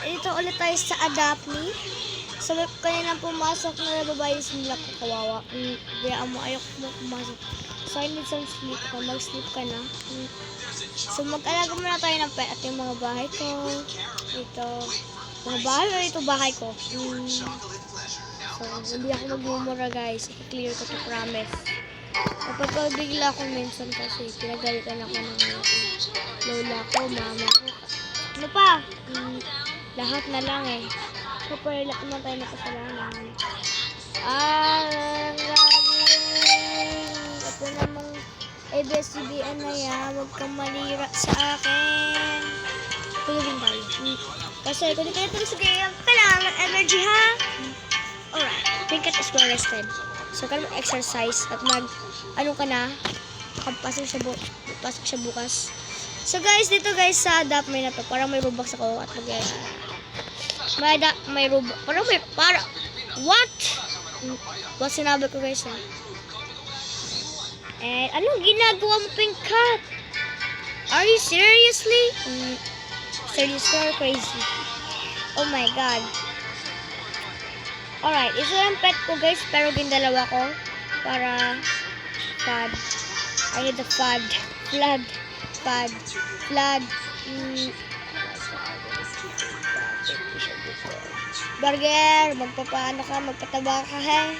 Ito ulit tayo sa Adapt Me. So, kanina pumasok na babae yung black ko, kawawa. Kaya ayoko mo pumasok. So, I need some sleep. Kung mag-sleep ka na. So, mag-alaga muna tayo ng pet. At yung mga bahay ko. Ito. Mga bahay o ito bahay ko. So, hindi ako magmumura guys. I-clear ko to, promise. Kapag bigla ako minsan kasi pinagalitan ako ng lola ko, mama ko. Ano pa? Lahat na lang eh. Kapag lahat naman tayo na kasalanan. Ang laging ito namang ABS-CBN na yan. Huwag kang malira sa akin. Tulungin tayo. Kasi kung di kayo tulog sa game, kailangan energy ha? Alright. Pinkett is well rested. So, kailangan mag-exercise at ano ka na, pasok siya bukas. So, guys, dito guys, sa Adapt Me na to, parang may Robux ako at may Robux, what? What sinabi ko guys ha? And, anong ginagawa mo, Pinkett? Are you seriously? Seriously or crazy? Oh my god. Alright, isa lang pet ko guys, pero gindalawa ko para fad. I need the fad. Flood. Burger, magpataba ka he.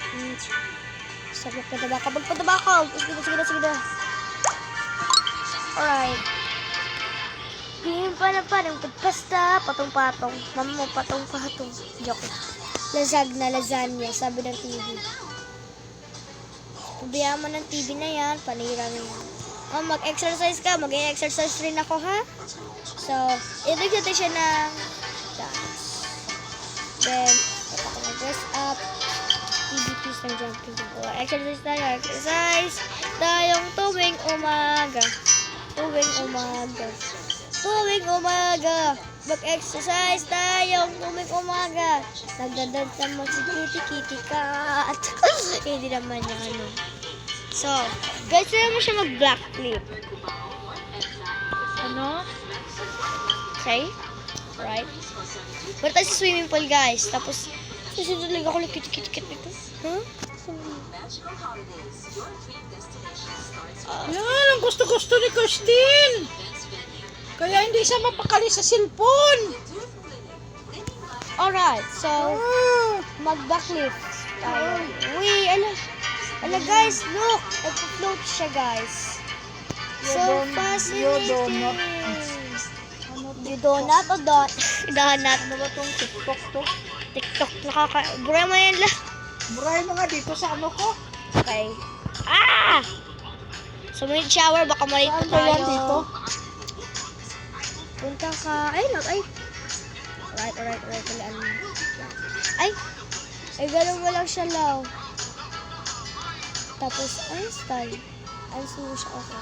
So, magpataba ka. Sige na. Alright. Tingin pa ng pagpasta, patong-patong. Mama mo, patong-patong. Joke. Lasagna, sabi ng TV. Pabayaan mo ng TV na yan, panira na yan. Oh, mag-exercise ka, mag-exercise rin ako ha. So, i-take siya ng dance. Then, mag-dress up. TVPs ng jumping. Exercise tayong tuwing umaga. Mag-exercise tayong tuwing umaga. Nagdadanta mo si Kitty Cat. Hindi naman yung ano. So, guys, sila mo siya mag-black flip. Ano? Okay? Alright. Pero tayo sa swimming pool, guys. Tapos, susunod ako lang Kitty Cat nito. Huh? Yan, ang gusto-gusto ni Christine. Kaya hindi siya mapakali sa cellphone. Alright, so, mag-backlift tayo. Uy, ala guys, look! Nagpa-float siya, guys. So fascinating. You donut o donut? Ano ba itong TikTok to? TikTok, buray mo yan lang. Burahin mo nga dito sa ano ko. Okay. So, may shower, baka malito Saan ba yan tayo. dito? Punta ka. Alright. Ay, gano'n mo lang siya lang. Tapos, style. Ayos mo siya, okay.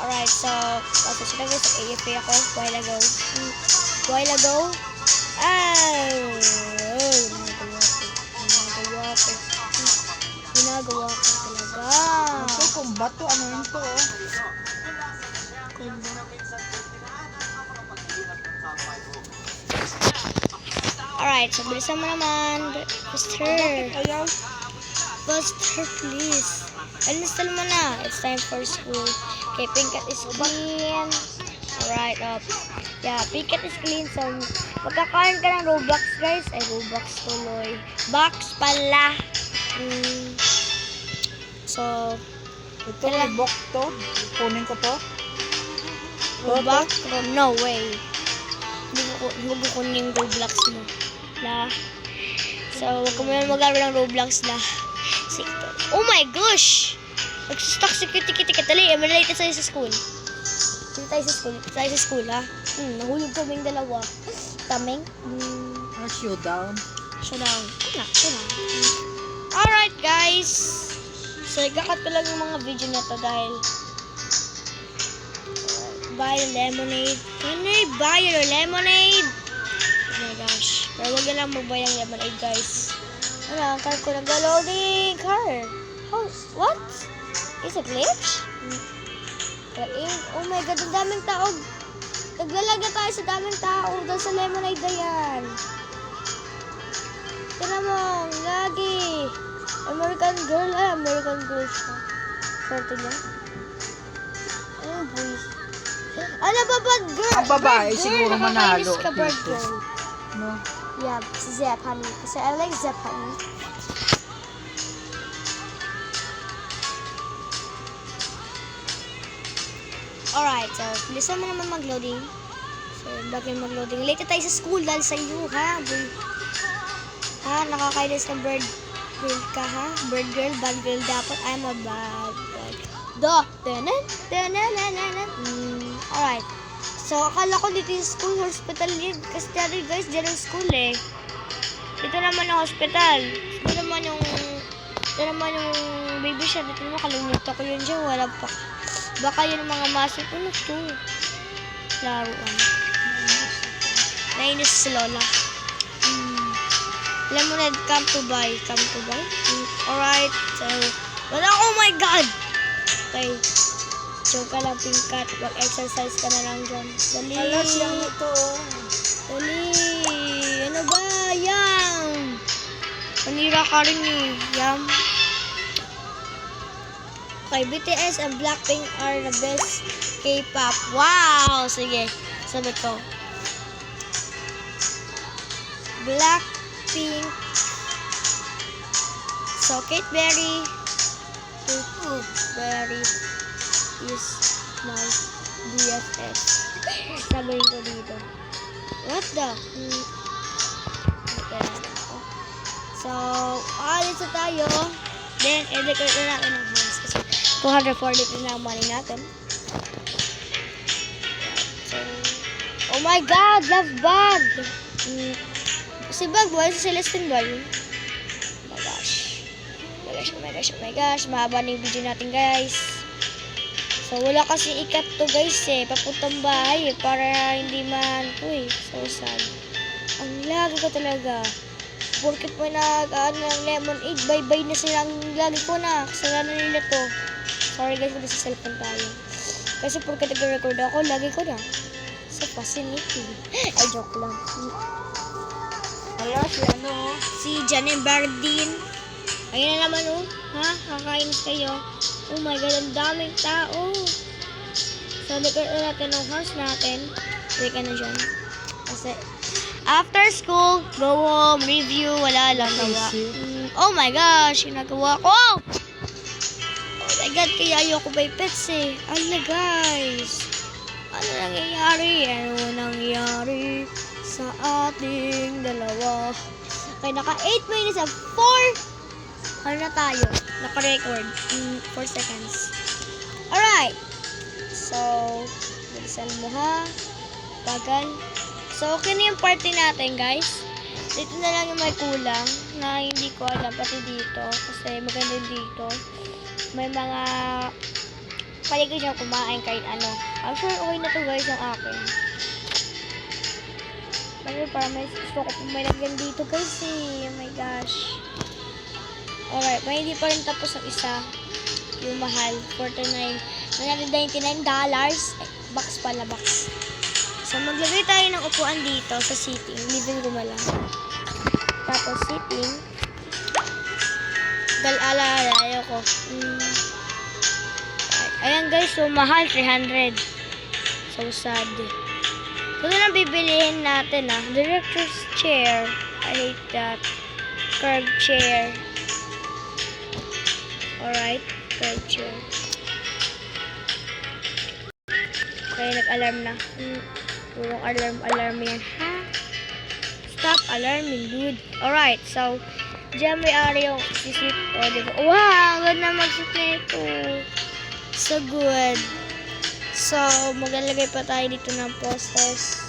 Alright, so, tapos siya guys, AFK ako, while ago. Ginagawa ko talaga. Ito, kung bato, ano yun to, oh. Alright, so bilisan mo naman. Buster, please. Uninstall mo na. It's time for school. Okay, Pinkett is clean. Alright, up. Yeah, Pinkett is clean. So, magkakaroon ka ng Robux, guys. Ay, Robux tuloy. Box pala. So, Ito, may book to. Kunin ko to. Robux? No way. Hindi ko kunin yung Roblox mo. So, huwag ka muna mag-aro ng Roblox na. Oh my gosh! Nag-stuck si Kitty Cat. Dali, malilate tayo sa school. Dito tayo sa school, ha? Nahulog kaming dalawa. Taming? Showdown. Alright, guys. So, igakat ko lang yung mga video na to dahil buy lemonade. Can I buy your lemonade? Oh my gosh. Pero wag na lang mag-buy ang lemonade, guys. Ang car ko nag-loading car. Oh, what? Is it glitch? Oh my god, ang daming tao. Naglalaga tayo sa daming tao doon sa lemonade na yan. Tira mo, lagi. American girl, American girl siya. Sorte niya. Ano, boys? Ano ba, bad girl? Ang babae, Bad girl, siguro nakakainis manalo ka, bad dito. girl. No? Yeah, si Zep, honey. Kasi I like Zep, honey. Alright, so, bilisan mo naman mag-loading. So, bakit mag-loading? Late na tayo sa school dahil sa iyo, ha, boy? Ha, nakakainis ka, bird girl ka, ha? Bird girl, bad girl dapat. I'm a bad girl. Alright. So, akala ko dito yung school, hospital yun. Kasi dati guys, dyan ang school eh. Dito naman ang hospital. Dito naman yung baby siya. Dito naman, kalimutan ko yun dyan. Wala pa. Baka yun ang mga masok. Ano to? Laruan. Nainis si Lola. Lemonade, come to buy. Come to buy. Alright. So, wala, oh my God! Okay. Joke ka lang, pink cat. Mag-exercise ka na lang dyan. Dali. Alas yan ito. Dali. Ano ba? Yam. Manira ka rin eh. Yam. Okay, BTS and Blackpink are the best K-pop. Wow! Sige. Sabi ko. Blackpink. So, Kate Berry. Berry is my BFF. Sabihin ko dito. What the? So, alis na tayo. Then, i-decorate na natin ang hands. Kasi 240 na ang money natin. So, oh my God! Love bag! Si bag ba? Si Celestine ba yun? Oh my gosh. Oh my gosh, oh my gosh, oh my gosh. Mahaba na yung video natin, guys. So, wala kasi ikat to, guys, eh. Papuntang bahay, eh. Para hindi man ko, eh. So sad. Ang lagi ko talaga. Porkit mo ng lemonade, bye-bye na sila. Ang lagi ko na. Kasalanan nila to. Sorry, guys, kung sa cellphone tayo. Kasi porkit nag-record ako, lagi ko na. So, fascinating. Ay, joke lang. Kaya Si Janine Bardin. Ayun na naman, oh. Ha? Kakainis kayo. Oh my God, ang daming tao. So, look at natin ang house natin. Wait ka na dyan. Kasi, after school, go home, review, wala lang gawa. Oh my gosh, ginagawa ko. Oh my God, kaya ayoko by pets eh. Ala guys. Ano nangyayari? Ano nangyayari sa ating dalawa? Okay, naka 8 minutes and 4. Ano na tayo? Naka-record. 4 seconds. Alright. So, bilisan mo ha. Bagal. So, okay na yung party natin, guys. Dito na lang yung may kulang na hindi ko alam, pati dito. Kasi maganda dito. May mga pwede ko dyan kumain kahit ano. I'm sure okay na to, guys, ang akin. Pero para may gusto ko may lagyan dito, guys, eh. Oh my gosh. Alright, may hindi pa rin tapos ang isa. Yung mahal. $99. Box pala, box. So, maglagay tayo ng upuan dito sa sitting. Living room lang. Tapos, sitting. Ala, ayoko. Ayan guys, so mahal, 300. So sad. So, ito lang bibilihin natin, ah. Director's chair. I hate that. Curved chair. Alright, curved chair. Okay, nag-alarm na. Purong alarm yan, ha? Stop alarming, dude. Alright, so, dyan may area yung sisip. O, diba? Wow, ganda mag-sit na ito. So good. So, maglalagay pa tayo dito ng posters.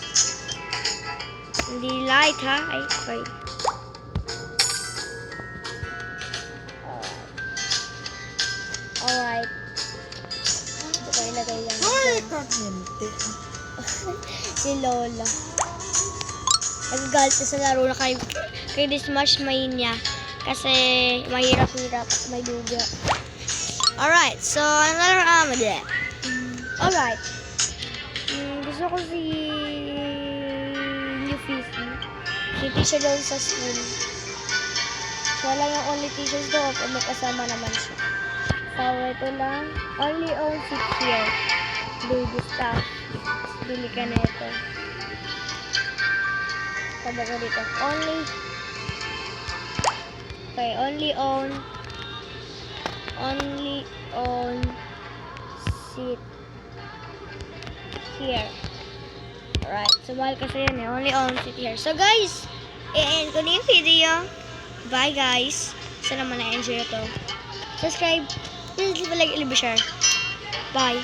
Hindi light, ha? Ay, okay. Alright. Ito ko ilagay lang. Ay, kagente. Si Lola. Nagagalit na sa laro na kay Dismash main niya. Kasi mahirap-hirap at may duga. Alright, so another Alright. Gusto ko si Si teacher doon sa school. Siya lang yung only teacher doon o may kasama naman siya. So, ito lang. Only own seat here. Baby stuff. Bili ka na ito. Sabi ko dito. Only own seat here. Alright. So, mahal kasi yan eh. Only own seat here. So, guys, i-end ko na yung video. Bye, guys. Sana naman na-enjoy ito. Subscribe. Please leave a like and leave a share. Bye.